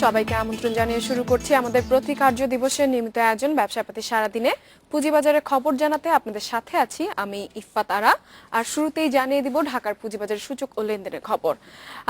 সবাইকে আমন্ত্রণ জানিয়ে শুরু করছি আমাদের প্রতি কার্য দিবসের নিয়মিত আয়োজন ব্যবসাপাতি সারাদিনে পুঁজিবাজারের খবর জানাতে আপনাদের সাথে আছি আমি ইফফাত আরা। আর শুরুতেই জানিয়ে দিব ঢাকার পুঁজিবাজারের সূচক ও লেনদেনের খবর।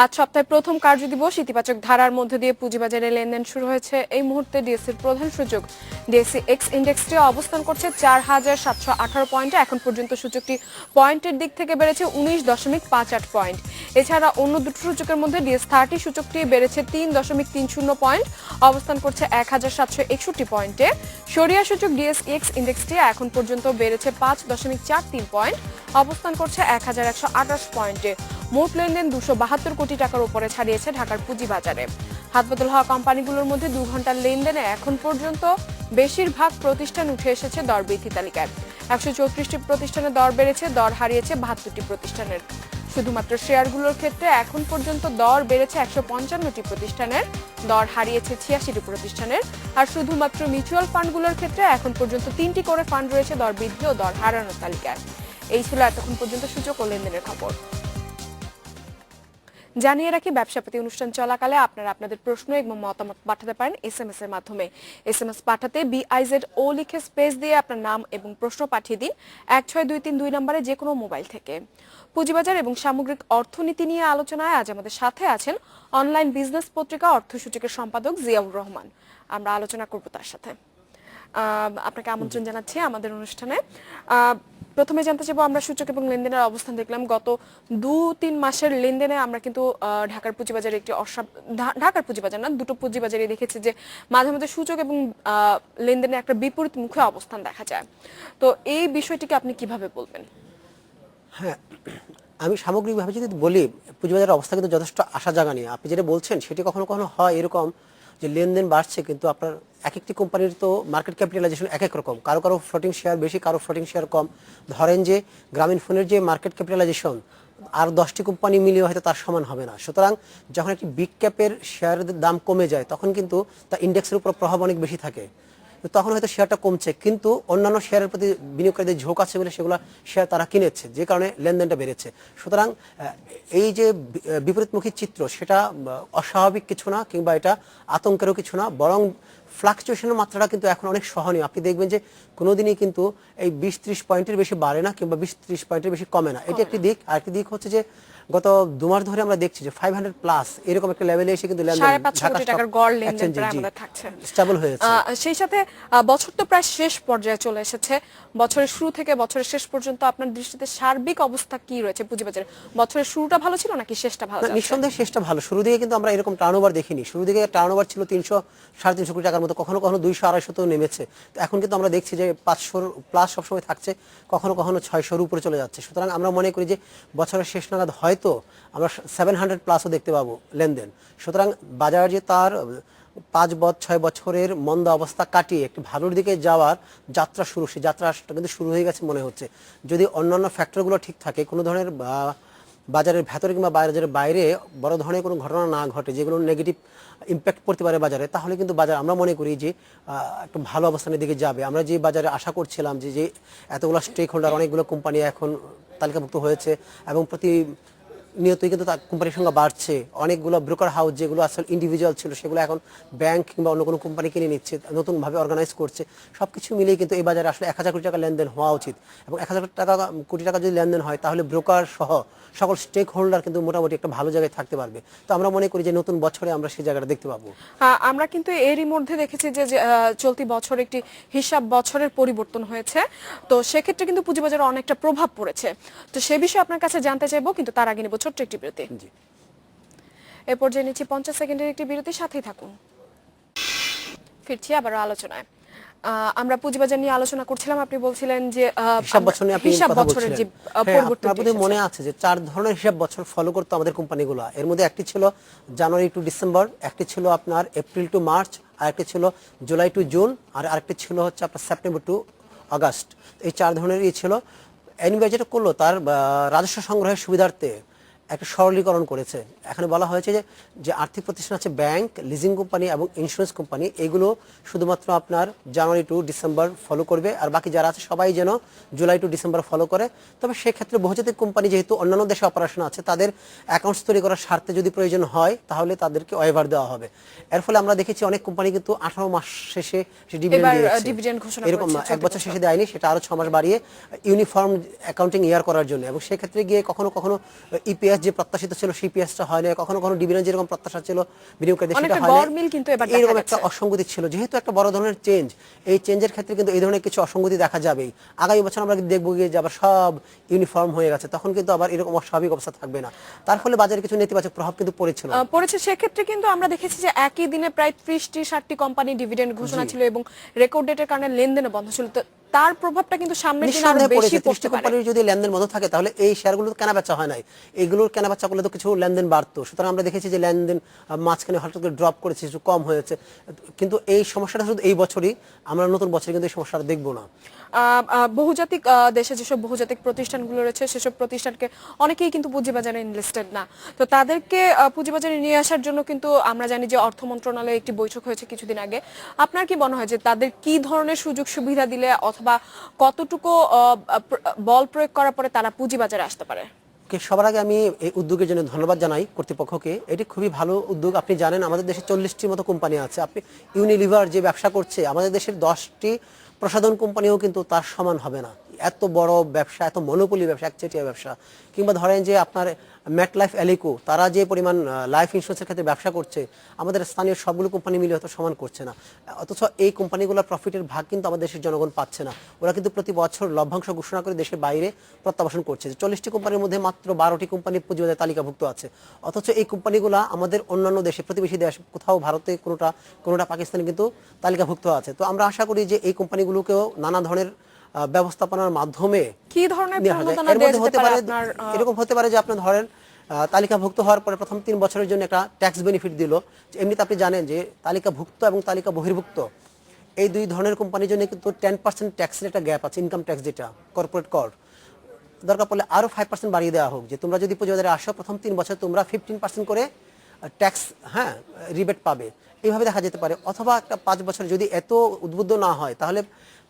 আজ সপ্তাহের প্রথম কার্যদিবস, ইতিবাচক ধারার মধ্যে দিয়ে পুঁজিবাজারে লেনদেন শুরু হয়েছে। এই মুহূর্তে ডিএসসির প্রধান সূচক ডিএসসি এক্স ইন্ডেক্সটি অবস্থান করছে ৪,৭১৮ পয়েন্টে। এখন পর্যন্ত সূচকটি পয়েন্টের দিক থেকে বেড়েছে ১৯.৫৮ পয়েন্ট। এছাড়া অন্য দুটো সূচকের মধ্যে ডিএস30 সূচকটি বেড়েছে ৩.৩০ পয়েন্ট, অবস্থান করছে ১,৭৬১ পয়েন্টে। সরিয়া সূচক ডিএসইএক্স ইন্ডেক্সটি এখন পর্যন্ত বেড়েছে ৫.৪৩ পয়েন্ট, অবস্থান করছে ১,১২৮ পয়েন্টে। মোট লেনদেন ২৭২ কোটি টাকার উপরে ছাড়িয়েছে ঢাকার পুঁজিবাজারে। হাতবদল হওয়া কোম্পানিগুলোর মধ্যে ২ ঘন্টার লেনদেনে এখন পর্যন্ত বেশিরভাগ প্রতিষ্ঠান উঠে এসেছে দর বৃদ্ধি তালিকায়। ১৩৪টি প্রতিষ্ঠানের দর বেড়েছে, দর হারিয়েছে ৭২টি প্রতিষ্ঠানের। শুধুমাত্র শেয়ারগুলোর ক্ষেত্রে এখন পর্যন্ত দর বেড়েছে ১৫৫টি প্রতিষ্ঠানের, দর হারিয়েছে ৮৬টি প্রতিষ্ঠানের। আর শুধুমাত্র মিউচুয়াল ফান্ডগুলোর ক্ষেত্রে এখন পর্যন্ত ৩টি করে ফান্ড রয়েছে দর বৃদ্ধি ও দর হারানোর তালিকায়। এই ছিল এতক্ষণ পর্যন্ত সূচক ও লেনদেনের খবর। জানিয়ে রাখি, ব্যবসাপাতি অনুষ্ঠান চলাকালে আপনারা আপনাদের প্রশ্ন এবং মতামত পাঠাতে পারেন এসএমএস এর মাধ্যমে। এসএমএস পাঠাতে BIZO লিখে স্পেস দিয়ে আপনার নাম এবং প্রশ্ন পাঠিয়ে দিন ১৬২৩২ নম্বরে যে কোনো মোবাইল থেকে। পুঁজিবাজার এবং সামগ্রিক অর্থনীতি নিয়ে আলোচনায় আজ আমাদের সাথে আছেন অনলাইন বিজনেস পত্রিকা অর্থসূচকের সম্পাদক জিয়াউর রহমান। আমরা আলোচনা করব তার সাথে। আপনাকে আমন্ত্রণ জানাচ্ছি আমাদের অনুষ্ঠানে। প্রথমে জানতে চাইবো, আমরা সূচক এবং লেনদেনের অবস্থান দেখলাম গত ২-৩ মাসের লেনদেনে আমরা কিন্তু ঢাকার পুঁজিবাজারে ঢাকার পুঁজিবাজার না, দুটো পুঁজিবাজারে দেখেছি যে মাঝে মাঝে সূচক এবং লেনদেনে একটা বিপরীত মুখে অবস্থান দেখা যায়। তো এই বিষয়টিকে আপনি কিভাবে বলবেন? হ্যাঁ, আমি সামগ্রিকভাবে যদি বলি, পুঁজিবাজারের অবস্থা কিন্তু যথেষ্ট আশা জাগানিয়া। আপনি যেটা বলছেন সেটি কখনো কখনো হয় এরকম যে লেনদেন বাড়ছে, কিন্তু আপনার এক একটি কোম্পানির তো মার্কেট ক্যাপিটালাইজেশন এক এক রকম। কারো কারো ফ্লোটিং শেয়ার বেশি, কারো ফ্লোটিং শেয়ার কম। ধরেন যে গ্রামীণ ফোনের যে মার্কেট ক্যাপিটালাইজেশন আর 10টি কোম্পানি মিলিয়ে হয়তো তার সমান হবে না। সুতরাং যখন একটি বিগ ক্যাপের শেয়ারের দাম কমে যায় তখন কিন্তু তার ইন্ডেক্সের উপর প্রভাব অনেক বেশি থাকে। তখন হয়তো শেয়ারটা কমছে, কিন্তু অন্যান্য শেয়ারের প্রতি বিনিয়োগকারীদের ঝোঁক আছে বলে সেগুলো শেয়ার তারা কিনেছে, যে কারণে লেনদেনটা বেড়েছে। সুতরাং এই যে বিপরীতমুখী চিত্র, সেটা অস্বাভাবিক কিছু না, কিংবা এটা আতঙ্কেরও কিছু না, বরং ফ্লাকচুয়েশনের মাত্রাটা কিন্তু এখন অনেক সহনীয়। আপনি দেখবেন যে কোনোদিনই কিন্তু এই ২০-৩০ পয়েন্টের বেশি বাড়ে না, কিংবা ২০-৩০ পয়েন্টের বেশি কমে না। এটি একটি দিক। আরেকটি দিক হচ্ছে যে গত ২ মাস ধরে আমরা দেখছি যে 500 প্লাস এরকম একটা লেভেলে এসে কিন্তু স্টেবল হয়েছে। সেই সাথে বছর তো প্রায় শেষ পর্যায়ে চলে এসেছে। বছরের শুরু থেকে বছরের শেষ পর্যন্ত আপনার দৃষ্টিতে সার্বিক অবস্থা কি রয়েছে পুঁজিবাজারে? বছরের শুরুটা ভালো ছিল নাকি শেষটা ভালো? নিঃসন্দেহে শেষটা ভালো। শুরু দিকে কিন্তু আমরা এরকম টার্নওভার দেখিনি। শুরু দিকে টার্নওভার ছিল ৩০০-৩৫০ কোটি টাকার মতো, কখনো কখনো ২০০-২৫০ নেমেছে। তো এখন কিন্তু আমরা দেখছি যে ৫০০ প্লাস সবসময় থাকছে, কখনো কখনো ৬০০-র উপরে চলে যাচ্ছে। সুতরাং আমরা মনে করি যে বছরের শেষ নাগাদ হয়তো আমরা 700 প্লাসও দেখতে পাবো লেনদেন। সুতরাং বাজার যে তার ৫-৬ বছরের মন্দা অবস্থা কাটিয়ে একটি ভালোর দিকে যাওয়ার যাত্রা শুরু, সেই যাত্রাটা কিন্তু শুরু হয়ে গেছে মনে হচ্ছে। যদি অন্যান্য ফ্যাক্টরগুলো ঠিক থাকে, কোনো ধরনের বাজারের ভেতরে কিংবা বাজারের বাইরে বড় ধরনের কোনো ঘটনা না ঘটে যেগুলো নেগেটিভ ইম্প্যাক্ট পড়তে পারে বাজারে, তাহলে কিন্তু বাজার আমরা মনে করি যে একটু ভালো অবস্থানের দিকে যাবে। আমরা যে বাজারে আশা করছিলাম যে এতগুলো স্টেক হোল্ডার, অনেকগুলো কোম্পানি এখন তালিকাভুক্ত হয়েছে এবং প্রতি নিয়তই কিন্তু তার কোম্পানির সংখ্যা বাড়ছে। অনেকগুলো ব্রোকার হাউস যেগুলো আসলে ইন্ডিভিজুয়াল ছিল সেগুলো এখন ব্যাংক কিংবা অন্য কোনো কোম্পানি কিনে নিচ্ছে, নতুনভাবে অর্গানাইজ করছে। সব কিছু মিলিয়ে কিন্তু এই বাজারে আসলে ১,০০০ কোটি টাকা লেনদেন হওয়া উচিত। এবং ১,০০০ কোটি টাকা যদি লেনদেন হয় তাহলে ব্রোকার সহ সকল স্টেক হোল্ডার কিন্তু মোটামুটি একটা ভালো জায়গায় থাকতে পারবে। তো আমরা মনে করি যে নতুন বছরে আমরা সেই জায়গাটা দেখতে পাবো। আমরা কিন্তু এরই মধ্যে দেখেছি যে চলতি বছর একটি হিসাব বছরের পরিবর্তন হয়েছে। তো সেক্ষেত্রে কিন্তু পুঁজিবাজারে অনেকটা প্রভাব পড়েছে। তো সে বিষয়ে আপনার কাছে জানতে চাইবো, কিন্তু তার আগে নেব ছোট্ট একটি বিরতি। এ পর্যায়ে নিচ্ছি ৫০ সেকেন্ডের একটি বিরতি, সাথেই থাকুন। ফিরছি আবার আলোচনায়। আমরা পুঁজিবাজার নিয়ে আলোচনা করছিলাম। আপনি বলছিলেন যে হিসাব বছরের যে পরিবর্তন, আপনাদের মনে আছে যে ৪ ধরনের হিসাব বছর ফলো করতো আমাদের কোম্পানিগুলো। এর মধ্যে একটি ছিল জানুয়ারি টু ডিসেম্বর, একটি ছিল আপনার এপ্রিল টু মার্চ, আরেকটি ছিল জুলাই টু জুন, আর আরেকটি ছিল হচ্ছে আপনার সেপ্টেম্বর টু আগস্ট। এই ৪ ধরনেরই ছিল। এনবিআই যেটা করলো তার রাজস্ব সংগ্রহের সুবিধার্থে একটা সরলীকরণ করেছে। এখানে বলা হয়েছে যে যে আর্থিক প্রতিষ্ঠান আছে ব্যাংক, লিজিং কোম্পানি এবং ইন্স্যুরেন্স কোম্পানি, এগুলো শুধুমাত্র আপনার জানুয়ারি টু ডিসেম্বর ফলো করবে, আর বাকি যারা আছে সবাই যেন জুলাই টু ডিসেম্বর ফলো করে। তবে সেক্ষেত্রে বহুজাতিক কোম্পানি যেহেতু অন্যান্য দেশে অপারেশন আছে, তাদের অ্যাকাউন্টস তৈরি করার স্বার্থে যদি প্রয়োজন হয় তাহলে তাদেরকে ওয়েভার দেওয়া হবে। এর ফলে আমরা দেখেছি অনেক কোম্পানি কিন্তু 18 মাস শেষে এবার ডিভিডেন্ড ডিভিডেন্ড ঘোষণা এরকম করেছে এক বছর শেষে দেয়নি, সেটা আরো 6 মাস বাড়িয়ে ইউনিফর্ম অ্যাকাউন্টিং ইয়ার করার জন্য। এবং সেক্ষেত্রে গিয়ে কখনো কখনো ইপিএস যে প্রত্যাশিত ছিল সিপিএসটা হয় না, কখনো কখনো ডিভিডেন্ড যেরকম প্রত্যাশা ছিল বিনিয়োগকারীদের সেটা অনেকটা হয় না। গরমিল কিন্তু এবার দেখা এরকম একটা যাচ্ছে। অসঙ্গতি ছিল, যেহেতু একটা বড় ধরনের চেঞ্জ, এই চেঞ্জের ক্ষেত্রে কিন্তু এই ধরনের কিছু অসঙ্গতি দেখা যাবেই। আগামী বছর আমরা দেখবো গিয়ে যে আবার সব ইউনিফর্ম হয়ে গেছে, তখন কিন্তু আবার এরকম অস্বাভাবিক অবস্থা থাকবে না। তার ফলে বাজারে কিছু নেতিবাচক প্রভাব কিন্তু পড়েছিল। পড়েছে। সেক্ষেত্রে কিন্তু আমরা দেখেছি যে একই দিনে প্রায় 30-60টি কোম্পানি ডিভিডেন্ড ঘোষণা ছিল এবং রেকর্ড ডেটের কারণে লেনদেনে বন্ধ ছিল। তো তার প্রভাবটা কিন্তু সামনের দিনে আরো নিঃসন্দেহে বেশি পড়েছে। 30টি পড়তে পারে। কোম্পানির যদি লেনদেন বন্ধ থাকে তাহলে এই শেয়ারগুলো কেনা বেচা হয় নাই, এগুলোর কেনা বেচা করলে তো কিছু লেনদেন বাড়তো। সুতরাং আমরা দেখেছি যে লেনদেন মাঝখানে হঠাৎ করে ড্রপ করেছে, কিছু কম হয়েছে। কিন্তু এই সমস্যাটা শুধু এই বছরই, আমরা নতুন বছরে কিন্তু এই সমস্যাটা দেখবো না। বহুজাতিক দেশে যেসব বহুজাতিক প্রতিষ্ঠানগুলো রয়েছে সেসব প্রতিষ্ঠানকে অনেকেই কিন্তু পুঁজিবাজারে ইনভেস্টেড না। তো তাদেরকে পুঁজিবাজারে নিয়ে আসার জন্য কিন্তু আমরা জানি যে অর্থ মন্ত্রণালয়ে একটি বৈঠক হয়েছে কিছুদিন আগে। আপনার কি মনে হয় যে তাদের কি ধরনের সুযোগ সুবিধা দিলে অথবা কতটুকু বল প্রয়োগ করার পরে তারা পুঁজিবাজারে আসতে পারে? সবার আগে আমি এই উদ্যোগের জন্য ধন্যবাদ জানাই কর্তৃপক্ষকে। এটি খুবই ভালো উদ্যোগ। আপনি জানেন আমাদের দেশে 40টির মতো কোম্পানি আছে। আপনি ইউনিলিভার যে ব্যবসা করছে, আমাদের দেশের 10টি প্রসাধন কোম্পানিও কিন্তু তার সমান হবে না। এত বড় ব্যবসা, এত মনোপলি ব্যবসা, একচেটিয়া ব্যবসা। কিংবা ধরেন যে আপনার ম্যাট লাইফ অ্যালিকো, তারা যে পরিমাণ লাইফ ইন্স্যুরেন্সের ক্ষেত্রে ব্যবসা করছে, আমাদের স্থানীয় সবগুলো কোম্পানি মিলে হয়তো সমান করছে না। অথচ এই কোম্পানিগুলোর প্রফিটের ভাগ কিন্তু আমাদের দেশের জনগণ পাচ্ছে না। ওরা কিন্তু প্রতি বছর লভ্যাংশ ঘোষণা করে দেশের বাইরে প্রত্যাবাসন করছে। 40টি কোম্পানির মধ্যে মাত্র 12টি কোম্পানি পুঁজিবাজারে তালিকাভুক্ত আছে। অথচ এই কোম্পানিগুলো আমাদের অন্যান্য দেশে, প্রতিবেশী দেশ, কোথাও ভারতে কোনোটা পাকিস্তানে কিন্তু তালিকাভুক্ত আছে। তো আমরা আশা করি যে এই কোম্পানিগুলোকেও নানা ধরনের ব্যবস্থাপনার মাধ্যমে কি ধরনের নেওয়া যায়। প্রণোদনা এর দেয়া মধ্যে যেতে হতে পারে পারে, আপনার? এরকম হতে পারে যে আপনার ধরেন তালিকাভুক্ত হওয়ার পরে প্রথম 3 বছরের জন্য একটা ট্যাক্স বেনিফিট দিল। এমনিতে আপনি জানেন যে তালিকাভুক্ত এবং তালিকা বহির্ভুক্ত এই দুই ধরনের কোম্পানির জন্য কিন্তু 10% ট্যাক্সের একটা গ্যাপ আছে, ইনকাম ট্যাক্স যেটা কর্পোরেট কর। দরকার পড়লে আরো 5% বাড়িয়ে দেওয়া হোক, যে তোমরা যদি পুঁজিবাজারে আসো প্রথম 3 বছর তোমরা 15% করে ট্যাক্স রিবেট পাবে। এইভাবে দেখা যেতে পারে। অথবা একটা 5 বছর যদি এত উদ্বুদ্ধ না হয় তাহলে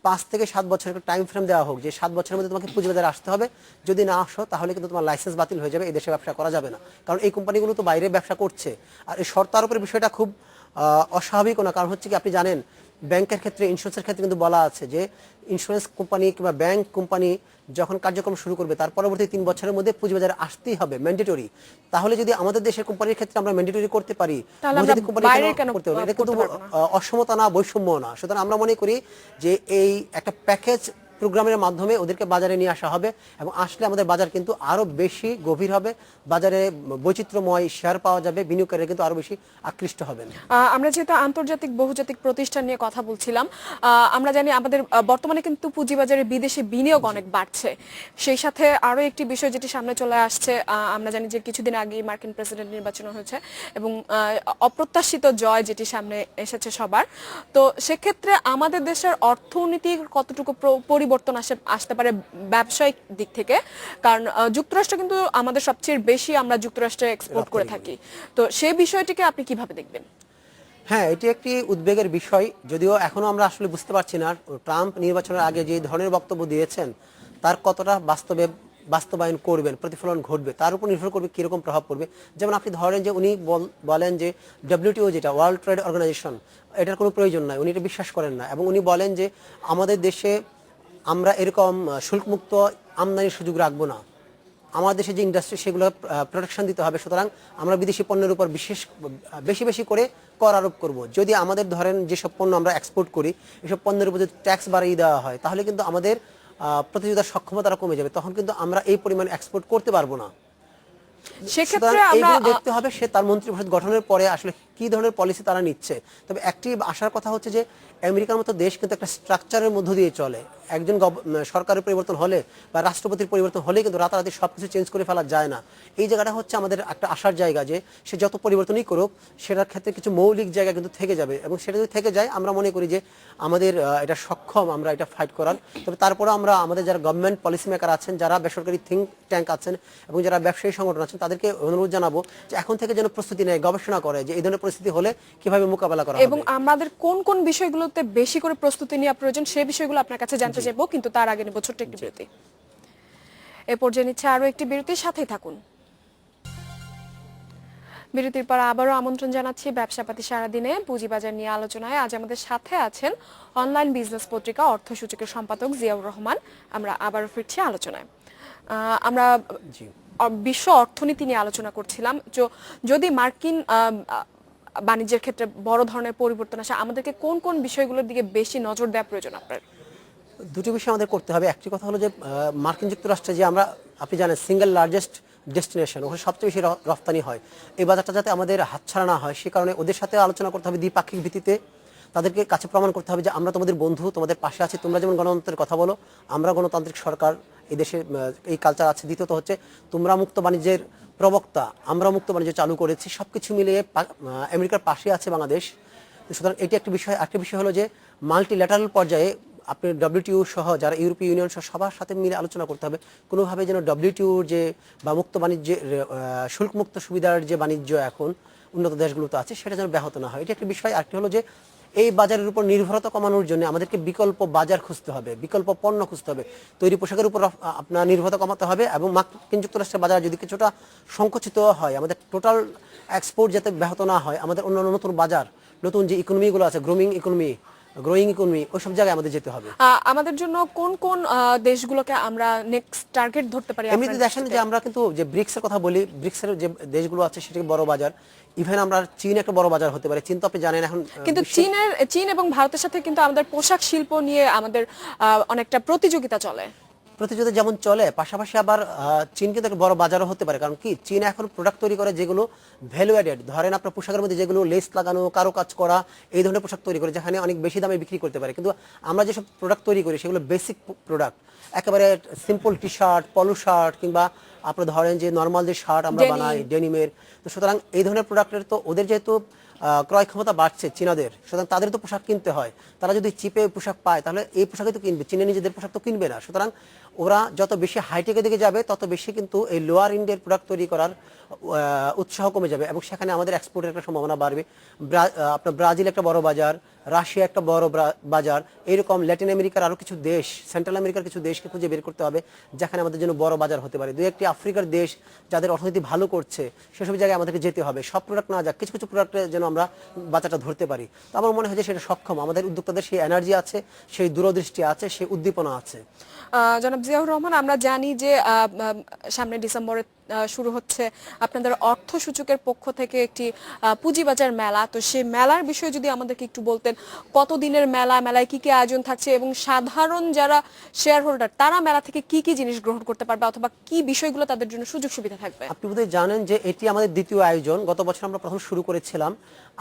5 থেকে 7 বছরের একটা টাইম ফ্রেম দেওয়া হোক, যে 7 বছরের মধ্যে তোমাকে পুঁজিবাজারে আসতে হবে। যদি না আসো তাহলে কিন্তু তোমার লাইসেন্স বাতিল হয়ে যাবে, এই দেশে ব্যবসা করা যাবে না। কারণ এই কোম্পানিগুলো তো বাইরে ব্যবসা করছে। আর এই শর্ত আরোপের বিষয়টা খুব অস্বাভাবিকও না। কারণ হচ্ছে কি, আপনি জানেন ব্যাংকের ক্ষেত্রে, ইন্স্যুরেন্সের ক্ষেত্রে কিন্তু বলা আছে যে ইন্স্যুরেন্স কোম্পানি কিংবা ব্যাংক কোম্পানি যখন কার্যক্রম শুরু করবে তার পরবর্তী 3 বছরের মধ্যে পুঁজিবাজারে আসতেই হবে, ম্যান্ডেটরি। তাহলে যদি আমাদের দেশের কোম্পানির ক্ষেত্রে আমরা ম্যান্ডেটরি করতে পারি, তাহলে আমরা বাইরে কেন করতে পারি? এটা করতে কিন্তু পারবো না? অসমতা না, বৈষম্য না। সুতরাং আমরা মনে করি যে এই একটা প্যাকেজ প্রোগ্রামের মাধ্যমে ওদেরকে বাজারে নিয়ে আসা হবে, এবং আসলে আমাদের বাজার কিন্তু আরো বেশি গভীর হবে, বাজারে বৈচিত্র্যময় শেয়ার পাওয়া যাবে, বিনিয়োগকারীরা কিন্তু আরো বেশি আকৃষ্ট হবেন। আমরা যেহেতু আন্তর্জাতিক বহুজাতিক প্রতিষ্ঠান নিয়ে কথা বলছিলাম, আমরা জানি আমাদের বর্তমানে কিন্তু পুঁজিবাজারে বিদেশি বিনিয়োগ অনেক বাড়ছে। সেই সাথে আরো একটি বিষয় যেটি সামনে চলে আসছে, আমরা জানি যে কিছুদিন আগে মার্কিন প্রেসিডেন্ট নির্বাচন হয়েছে এবং অপ্রত্যাশিত জয় যেটি সামনে এসেছে সবার। তো সেক্ষেত্রে আমাদের দেশের অর্থনীতির কতটুকু পরিবর্তন আসতে পারে ব্যবসায়িক দিক থেকে? কারণ যুক্তরাষ্ট্র কিন্তু আমাদের সবচেয়ে বেশি, আমরা যুক্তরাষ্ট্রে এক্সপোর্ট করে থাকি। তো সেই বিষয়টিকে আপনি কিভাবে দেখবেন? হ্যাঁ, এটি একটি উদ্বেগের বিষয়, যদিও এখনো আমরা আসলে বুঝতে পারছি না ট্রাম্প নির্বাচনের আগে যে ধরনের বক্তব্য দিয়েছেন তার কতটা বাস্তবায়ন করবেন, প্রতিফলন ঘটবে, তার উপর নির্ভর করবে কিরকম প্রভাব পড়বে। যেমন আপনি ধরেন যে উনি বলেন যে ডব্লিউটিও, যেটা ওয়ার্ল্ড ট্রেড অর্গানাইজেশন, এটার কোনো প্রয়োজন নাই, উনি এটা বিশ্বাস করেন না। এবং উনি বলেন যে আমাদের দেশে আমরা এরকম শুল্কমুক্ত আমদানির সুযোগ রাখবো না, আমাদের দেশে যে ইন্ডাস্ট্রি সেগুলো প্রোটেকশন দিতে হবে। সুতরাং আমরা বিদেশি পণ্যের উপর বেশি বেশি করে কর আরোপ করব। যদি আমাদের ধরেন যেসব পণ্য আমরা এক্সপোর্ট করি, এসব পণ্যের উপর যদি ট্যাক্স বাড়িয়ে দেওয়া হয় তাহলে কিন্তু আমাদের প্রতিযোগিতার সক্ষমতাটা কমে যাবে, তখন কিন্তু আমরা এই পরিমাণ এক্সপোর্ট করতে পারবো না। সেক্ষেত্রে আমরা দেখতে হবে সে তার মন্ত্রিপরিষদ গঠনের পরে আসলে কি ধরনের পলিসি তারা নিচ্ছে। তবে একটি আশার কথা হচ্ছে যে আমেরিকার মতো দেশ কিন্তু একটা স্ট্রাকচারের মধ্য দিয়ে চলে। একজন সরকারের পরিবর্তন হলে বা রাষ্ট্রপতির পরিবর্তন হলে কিন্তু রাতারাতি সবকিছু চেঞ্জ করে ফেলা যায় না। এই জায়গাটা হচ্ছে আমাদের একটা আশার জায়গা, যে সে যত পরিবর্তনই করুক সেটার ক্ষেত্রে কিছু মৌলিক জায়গা কিন্তু থেকে যাবে, এবং সেটা যদি থেকে যায় আমরা মনে করি যে আমাদের এটা সক্ষম আমরা এটা ফাইট করার। তবে তারপরে আমরা আমাদের যারা গভর্নমেন্ট পলিসি মেকার আছেন, যারা বেসরকারি থিঙ্ক ট্যাঙ্ক আছেন এবং যারা ব্যবসায়ী সংগঠন আছেন, আছেন তাদেরকে অনুরোধ জানাবো যে এখন থেকে যেন প্রস্তুতি নেয়, গবেষণা করে যে এই ধরনের পরিস্থিতি হলে কিভাবে মোকাবেলা করা এবং হবে। আমাদের কোন কোন বিষয়গুলোতে বেশি করে প্রস্তুতি নেওয়া প্রয়োজন সেই বিষয়গুলো আপনার কাছে জানতে চাইবো, কিন্তু তার আগে নেব ছোট্ট একটি বিরতি। এ পর্যায়ে নিচ্ছে আরো একটি বিরতির সাথেই থাকুন। বিরতির পর আবারও আমন্ত্রণ জানাচ্ছি ব্যবসাপাতি সারাদিনে পুঁজিবাজার নিয়ে আলোচনায়। আজ আমাদের সাথে আছেন অনলাইন বিজনেস পত্রিকা অর্থসূচকের সম্পাদক জিয়াউর রহমান। আমরা আবারও ফিরছি আলোচনায়। আমরা জি। বিশ্ব অর্থনীতি নিয়ে আলোচনা করছিলাম। যদি মার্কিন বাণিজ্যের ক্ষেত্রে বড় ধরনের পরিবর্তন আসে, আমাদেরকে কোন কোন বিষয়গুলোর দিকে বেশি নজর দেওয়া প্রয়োজন আপনার? দুটো বিষয় আমাদের করতে হবে। একটি কথা হলো যে মার্কিন যুক্তরাষ্ট্রে যে আপনি জানেন সিঙ্গেল লার্জেস্ট ডেস্টিনেশন, ওখানে সবচেয়ে বেশি রফতানি হয়। এই বাজারটা যাতে আমাদের হাতছাড়া না হয় সে কারণে ওদের সাথে আলোচনা করতে হবে দ্বিপাক্ষিক ভিত্তিতে। তাদেরকে কাছে প্রমাণ করতে হবে যে আমরা তোমাদের বন্ধু, তোমাদের পাশে আছি। তোমরা যেমন গণতন্ত্রের কথা বলো, আমরা গণতান্ত্রিক সরকার, এই দেশে এই কালচার আছে। দ্বিতীয়ত হচ্ছে তোমরা মুক্ত বাণিজ্যের প্রবক্তা, আমরা মুক্ত বাণিজ্য চালু করেছি। সবকিছু মিলিয়ে আমেরিকার পাশে আছে বাংলাদেশ। সুতরাং এটি একটি বিষয়। আরেকটি বিষয় হলো যে মাল্টিল্যাটারাল পর্যায়ে আপনি ডব্লিউটিও সহ যারা ইউরোপীয় ইউনিয়ন সহ সবার সাথে মিলে আলোচনা করতে হবে কোনোভাবে যেন ডব্লিউটিওর যে বা মুক্ত বাণিজ্যের শুল্কমুক্ত সুবিধার যে বাণিজ্য এখন উন্নত দেশগুলোতে আছে সেটা যেন ব্যাহত না হয়। এটা একটি বিষয়। আরেকটি হলো যে এই বাজারের উপর নির্ভরতা কমানোর জন্য আমাদেরকে বিকল্প বাজার খুঁজতে হবে, বিকল্প পণ্য খুঁজতে হবে। তৈরি পোশাকের উপর আপনার নির্ভরতা কমাতে হবে এবং মার্কিন যুক্তরাষ্ট্রের বাজার যদি কিছুটা সংকুচিত হয়, আমাদের টোটাল এক্সপোর্ট যাতে ব্যাহত না হয়, আমাদের অন্যান্য নতুন বাজার, নতুন যে ইকোনমিগুলো আছে, গ্রোয়িং ইকোনমি, ওইসব জায়গায় আমাদের যেতে হবে। আমাদের জন্য কোন কোন দেশগুলোকে আমরা নেক্সট টার্গেট ধরতে পারি? এমনিতে দেখেন যে আমরা কিন্তু যে ব্রিক্সের কথা বলি, ব্রিক্সের যে দেশগুলো আছে সেটা বড় বাজার। ইভেন আমরা চীন একটা বড় বাজার হতে পারে। চীন তো আপনি জানেন এখন কিন্তু চীন এবং ভারতের সাথে কিন্তু আমাদের পোশাক শিল্প নিয়ে আমাদের অনেকটা প্রতিযোগিতা চলে। প্রতিযোগিতা যেমন চলে, পাশাপাশি আবার চীন কিন্তু একটা বড় বাজারও হতে পারে। কারণ কি, চীন এখন প্রোডাক্ট তৈরি করে যেগুলো ভ্যালু অ্যাডেড। ধরেন আপনার পোশাকের মধ্যে যেগুলো লেস লাগানো, কারো কাজ করা, এই ধরনের পোশাক তৈরি করে যেখানে অনেক বেশি দামে বিক্রি করতে পারে। কিন্তু আমরা যেসব প্রোডাক্ট তৈরি করি সেগুলো বেসিক প্রোডাক্ট, একেবারে সিম্পল টি শার্ট, পলো শার্ট, কিংবা আপনার ধরেন যে নর্মাল যে শার্ট আমরা বানাই ডেনিমের। তো সুতরাং এই ধরনের প্রোডাক্টের তো ওদের যেহেতু ক্রয় ক্ষমতা বাড়ছে চীনাদের, সুতরাং তাদের তো পোশাক কিনতে হয়। তারা যদি চিপে পোশাক পায় তাহলে এই পোশাকই তো কিনবে, চীনে নিজেদের পোশাক তো কিনবে না। সুতরাং ওরা যত বেশি হাইটেকের দিকে যাবে তত বেশি কিন্তু এই লোয়ার ইন্ডের প্রোডাক্ট তৈরি করার উৎসাহ কমে যাবে এবং সেখানে আমাদের এক্সপোর্টের একটা সম্ভাবনা বাড়বে। আপনার ব্রাজিল একটা বড় বাজার, রাশিয়া একটা বড় বাজার, এইরকম ল্যাটিন আমেরিকার আরও কিছু দেশ, সেন্ট্রাল আমেরিকার কিছু দেশকে খুঁজে বের করতে হবে যেখানে আমাদের জন্য বড় বাজার হতে পারে। দুই একটি আফ্রিকার দেশ যাদের অর্থনীতি ভালো করছে সেসব জায়গায় আমাদেরকে যেতে হবে। সব প্রোডাক্ট না যাক, কিছু কিছু প্রোডাক্টে যেন আমরা বাজারটা ধরতে পারি। তো আমার মনে হয় যে সেটা সক্ষম, আমাদের উদ্যোক্তাদের সেই এনার্জি আছে, সেই দূরদৃষ্টি আছে, সেই উদ্দীপনা আছে। জনাব জিয়াউর রহমান, আমরা জানি যে সামনে ডিসেম্বরে শুরু হচ্ছে আপনাদের অর্থ সূচকের পক্ষ থেকে একটি পুঁজিবাজার মেলা। তো সেই মেলার বিষয়ে যদি আমাদেরকে একটু বলতেন, কতদিনের মেলা, মেলায় কি কি আয়োজন থাকছে এবং সাধারণ যারা শেয়ার হোল্ডার তারা মেলা থেকে কি কি জিনিস গ্রহণ করতে পারবে অথবা কি বিষয়গুলো তাদের জন্য সুযোগ সুবিধা থাকবে? আপনি বোধহয় জানেন যে এটি আমাদের দ্বিতীয় আয়োজন। গত বছর আমরা প্রথম শুরু করেছিলাম।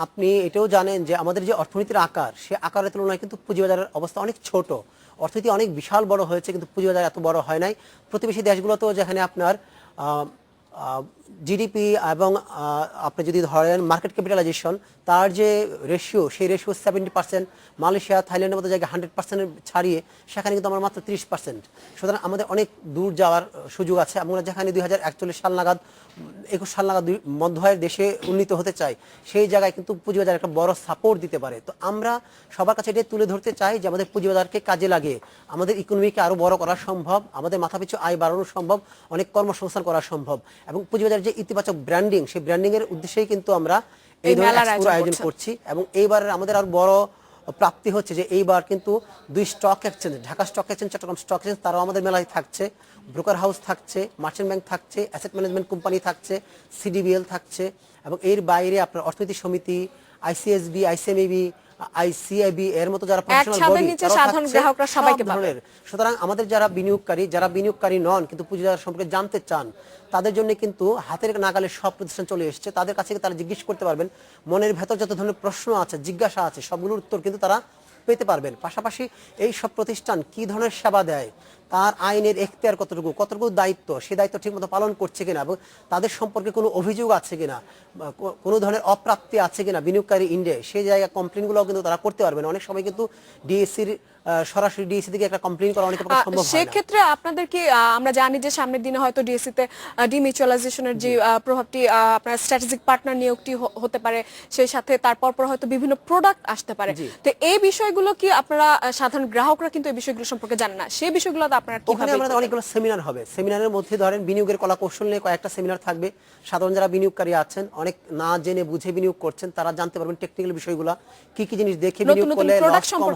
আপনি এটাও জানেন যে আমাদের যে অর্থনীতির আকার, সে আকারের তুলনায় কিন্তু পুঁজিবাজারের অবস্থা অনেক ছোট। অর্থনীতি অনেক বিশাল বড় হয়েছে কিন্তু পুঁজিবাজার এত বড় হয় নাই। প্রতিবেশী দেশগুলোতেও যেখানে আপনার জিডিপি এবং আপনি যদি ধরেন মার্কেট ক্যাপিটালাইজেশন, তার যে রেশিও, সেই রেশিও 70%। মালয়েশিয়া, থাইল্যান্ডের মতো জায়গায় 100% ছাড়িয়ে সেখানে কিন্তু আমরা মাত্র 30%। সুতরাং আমাদের অনেক দূর যাওয়ার সুযোগ আছে। আমরা যেখানে 2041 সাল নাগাদ, 21 সাল নাগাদ মধ্যয়ের দেশে উন্নীত হতে চাই, সেই জায়গায় কিন্তু পুঁজিবাজার একটা বড় সাপোর্ট দিতে পারে। তো আমরা সবার কাছে এটাই তুলে ধরতে চাই যে আমাদের পুঁজিবাজারকে কাজে লাগিয়ে আমাদের ইকোনমিকে আরও বড় করা সম্ভব, আমাদের মাথাপিছু আয় বাড়ানো সম্ভব, অনেক কর্মসংস্থান করা সম্ভব। এবং পুঁজিবাজার যে ইতিবাচক ব্র্যান্ডিং, সেই ব্র্যান্ডিংয়ের উদ্দেশ্যেই কিন্তু আমরা এই ধরনের আয়োজন করছি। এবং এইবার আমাদের আরো বড় প্রাপ্তি হচ্ছে যে এইবার কিন্তু দুই stock exchange, Dhaka stock exchange, Chittagong stock exchange, তারাও আমাদের মেলায় থাকছে। ব্রোকার হাউস থাকছে, মার্চেন্ট ব্যাংক থাকছে, অ্যাসেট ম্যানেজমেন্ট কোম্পানি থাকছে, সিডিবিএল থাকছে, এবং এর বাইরে আপনার অর্থনীতি সমিতি, আইসিএসবি, আইসিএমএবি, আইসিআইবি এর মতো যারা প্রফেশনাল বডি, সাধারণ গ্রাহকরা সবাইকে পাবে। সুতরাং আমাদের যারা বিনিয়োগকারী নন কিন্তু পুঁজিবাজার সম্পর্কে জানতে চান, তাদের জন্য কিন্তু হাতের নাগালে সব প্রতিষ্ঠান চলে এসেছে। তাদের কাছে তারা জিজ্ঞেস করতে পারবেন, মনের ভেতর যত ধরনের প্রশ্ন আছে, জিজ্ঞাসা আছে, সবগুলোর উত্তর কিন্তু তারা পেতে পারবেন। পাশাপাশি এই সব প্রতিষ্ঠান কি ধরনের সেবা দেয়, তার আইনের এখতিয়ার কতটুকু কতটুকু দায়িত্ব, সেই দায়িত্ব ঠিকমতো পালন করছে কিনা এবং তাদের সম্পর্কে কোনো অভিযোগ আছে কিনা, বা কোনো ধরনের অপ্রাপ্তি আছে কিনা বিনিয়োগকারী ইন্ডে, সেই জায়গায় কমপ্লেনগুলোও কিন্তু তারা করতে পারবে না। অনেক সময় কিন্তু ডিএসসির সরাসরি ডিএসসি থেকে একটা কমপ্লেন করা অনেক পক্ষে সম্ভব হয় না। সেক্ষেত্রে আপনাদের কি আমরা জানি যে সামনের দিনে হয়তো ডিএসসি তে ডিমিউচুয়ালাইজেশনের যে প্রভাবটি আপনার স্ট্র্যাটেজিক পার্টনার নিয়োগটি হতে পারে, সেই সাথে তারপর হয়তো বিভিন্ন প্রোডাক্ট আসতে পারে। তো এই বিষয়গুলো কি আপনারা সাধারণ গ্রাহকরা কিন্তু এই বিষয়গুলো সম্পর্কে জানেন না, সেই বিষয়গুলো আপনারা ওখানে কিভাবে আমাদের অনেকগুলো সেমিনার হবে। সেমিনারের মধ্যে ধরেন বিনিয়োগের কলা কৌশল নিয়ে কয়েকটা সেমিনার থাকবে। সাধারণ যারা বিনিয়োগকারী আছেন, অনেক না জেনে বুঝে বিনিয়োগ করছেন, তারা জানতে পারবেন টেকনিক্যাল বিষয়গুলো, কি কি জিনিস দেখে বিনিয়োগ করলে লস কম হবে,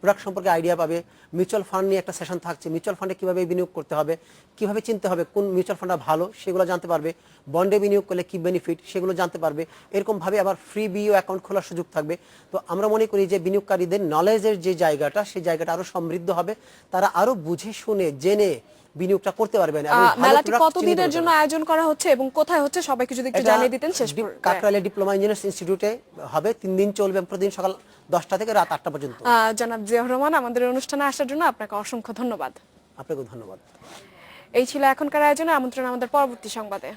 প্রোডাক্ট সম্পর্কে আইডিয়া পাবে। মিউচুয়াল ফান্ড নিয়ে একটা সেশন থাকছে, মিউচুয়াল ফান্ডে কিভাবে বিনিয়োগ করতে হবে, কিভাবে চিনতে হবে কোন মিউচুয়াল ফান্ডটা ভালো, সেগুলো জানতে পারবে। বন্ডে বিনিয়োগ করলে কি বেনিফিট, সেগুলো জানতে পারবে। এরকম ভাবে আবার ফ্রি বিও অ্যাকাউন্ট খোলার সুযোগ থাকবে। তো আমরা মনে করি যে বিনিয়োগকারীদের নলেজের যে জায়গাটা, সেই জায়গাটা আরো সমৃদ্ধ হবে, তারা আরো বুঝে শুনে জেনে বিনিয়োগটা করতে পারবেন। মেলাটি কতদিনের জন্য আয়োজন করা হচ্ছে এবং কোথায় হচ্ছে সবাইকে যদি একটু জানিয়ে দিতেন শেষ পর্যন্ত। কাকরাইলের ডিপ্লোমা ইঞ্জিনিয়ার্স ইনস্টিটিউটে হবে, 3 দিন চলবে, প্রতিদিন সকাল 10টা থেকে রাত 8টা পর্যন্ত। জনাব জিয়াউর রহমান, আমাদের অনুষ্ঠানে আসার জন্য আপনাকে অসংখ্য ধন্যবাদ। আপনাকে ধন্যবাদ। এই ছিল এখনকার আয়োজনে আমন্ত্রণ আমাদের পরবর্তী সংবাদে।